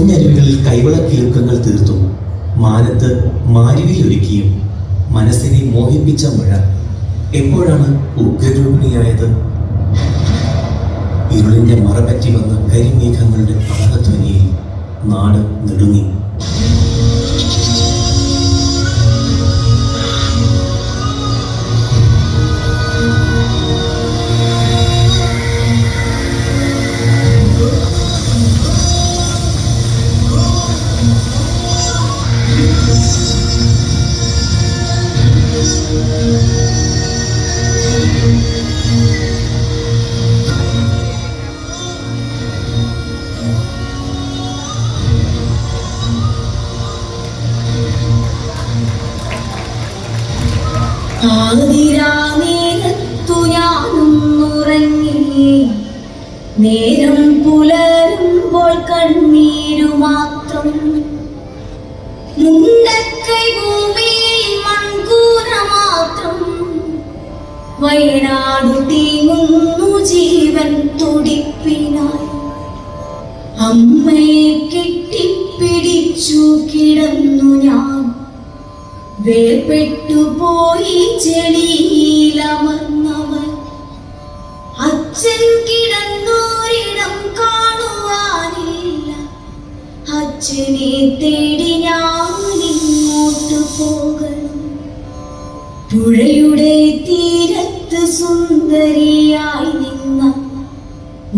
കുഞ്ഞരുവികളിൽ കൈവളക്കിലുക്കങ്ങൾ തീർത്തും മാനത്ത് മാരിവിലൊരുക്കിയും മനസ്സിനെ മോഹിപ്പിച്ച മഴ എപ്പോഴാണ് ഉഗ്രരൂപിണിയായത്? ഇരുളിന്റെ മറപറ്റി വന്ന കരിമേഘങ്ങളുടെ അളകധ്വനിയിൽ നാട് നെടുങ്ങി. ആതിരാനേരത്തു ഞാനൊന്നുറങ്ങി. നേരം പുലരുമ്പോൾ കണ്ണീരു മാത്രം. മുണ്ടക്കൈ ഭൂമിയിൽ മൺകൂന മാത്രം. വയനാടു തീങ്ങുന്നു ജീവൻ തുടിപ്പിനായി. അമ്മയെ കെട്ടിപ്പിടിച്ചു കിടന്നു ഞാൻ. വേർപെട്ടുപോയി ചെളിയിലമർന്നവൻ. അച്ഛൻ കിടന്നോരിടം കാണുവാനില്ല. അച്ഛനെ തേടി ഞാനിങ്ങോട്ട് പോകണം. പുഴയുടെ തീരത്ത് സുന്ദരിയായി നിന്ന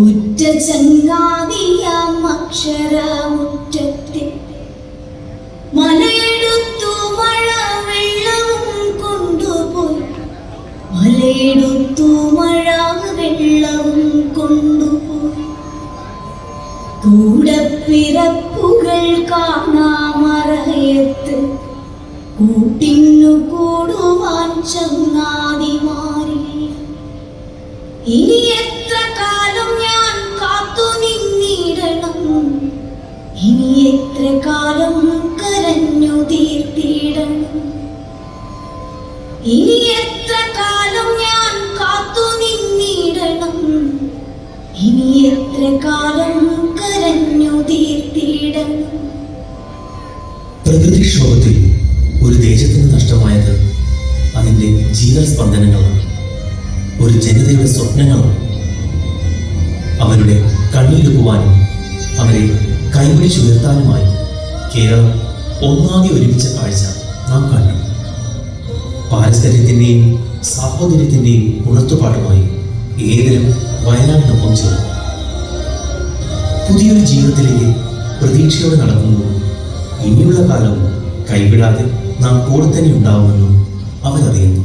ഉറ്റ ചങ്ങാതിയാം അക്ഷരമുറ്റത്തെ മലയെടുത്തു മഴ വെള്ളവും കൊണ്ടുപോയി. മലയെടുത്തു മഴ വെള്ളവും കൊണ്ടുപോയി. കൂടപ്പിറപ്പുകൾ കാണാമറയത്ത് കൂട്ടിന്നു കൂടുവാൻ ചങ്ങാതിമാരില്ല. ഇനി എത്ര കാലം ഞാൻ കാത്തു നിന്നിടണം. ഇനി എത്ര കാലം കരഞ്ഞു തീർത്തിടണം. ഇനി എത്ര കാലം ഞാൻ കാത്തു നിന്നിടണം. ഇനി എത്ര കാലം കരഞ്ഞു തീർത്തിടണം. പ്രകൃതിക്ഷോഭത്തിൽ ഒരു ദേശത്തിന് നഷ്ടമായത് അതിൻ്റെ ജീവസ്പന്ദനങ്ങളാണ്, ഒരു ജനതയുടെ സ്വപ്നങ്ങളാണ്. അവരുടെ കണ്ണീരൊപ്പുവാനും അവരെ കൈപിടിച്ചുയർത്താനുമായി കേരളം ഒന്നാകെ ഒരുമിച്ച കാഴ്ച നാം കണ്ടു. പാരസ്പര്യത്തിൻ്റെയും സാഹോദര്യത്തിൻ്റെയും ഉണർത്തുപാടുമായി ഏവരും വയനാടിനൊപ്പം ചേർന്നു. പുതിയൊരു ജീവിതത്തിലേക്ക് പ്രതീക്ഷയോടെ നടക്കുന്നു. ഇനിയുള്ള കാലവും കൈവിടാതെ നാം കൂടെ തന്നെ ഉണ്ടാവുമെന്നും അവരറിയുന്നു.